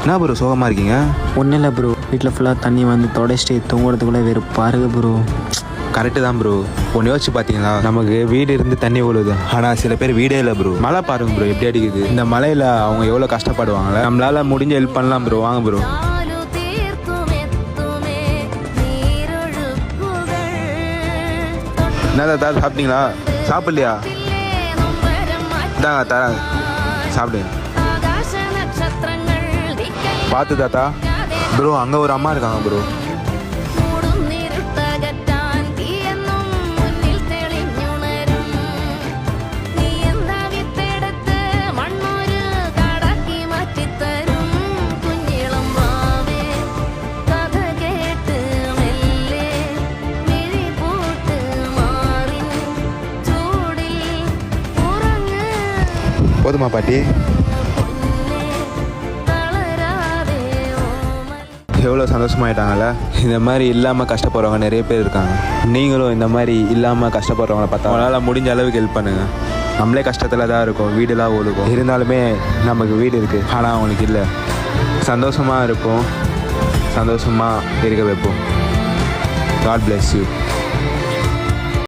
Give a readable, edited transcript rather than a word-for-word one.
என்ன ப்ரோ சோகமாக இருக்கீங்க? ஒன்றும் இல்லை ப்ரோ, வீட்டில் ஃபுல்லாக தண்ணி வந்து தொடச்சிட்டு தூங்குறதுக்குள்ளே வெறுப்பாக இருக்கு ப்ரோ. கரெக்டு தான் ப்ரோ. ஒன்று யோசிச்சு பார்த்தீங்களா, நமக்கு வீடு இருந்து தண்ணி விழுது, ஆனால் சில பேர் வீடே இல்லை ப்ரோ. மழை பாருங்க ப்ரோ எப்படி அடிக்குது. இந்த மழையில் அவங்க எவ்வளோ கஷ்டப்படுவாங்களே. நம்மளால் முடிஞ்ச ஹெல்ப் பண்ணலாம் ப்ரோ. வாங்க ப்ரோ. என்ன தாத்தா சாப்பிட்டீங்களா? சாப்பிட்லையா? இதாங்க தரேன், சாப்பிடுங்க. பார்த்து தாத்தா. ப்ரோ அங்கே ஒரு அம்மா இருக்காங்க ப்ரோ. போதுமா பாட்டி? எவ்வளோ சந்தோஷமாயிட்டாங்கல்ல. இந்த மாதிரி இல்லாமல் கஷ்டப்படுறவங்க நிறைய பேர் இருக்காங்க. நீங்களும் இந்த மாதிரி இல்லாமல் கஷ்டப்படுறவங்கள பார்த்தா அவங்களால் முடிஞ்ச அளவுக்கு ஹெல்ப் பண்ணுங்கள். நம்மளே கஷ்டத்தில் தான் இருக்கோம், வீடெல்லாம் ஒழுகும். இருந்தாலுமே நமக்கு வீடு இருக்குது, ஆனால் அவங்களுக்கு இல்லை. சந்தோஷமாக இருப்போம், சந்தோஷமாக இருக்க வைப்போம். God bless you.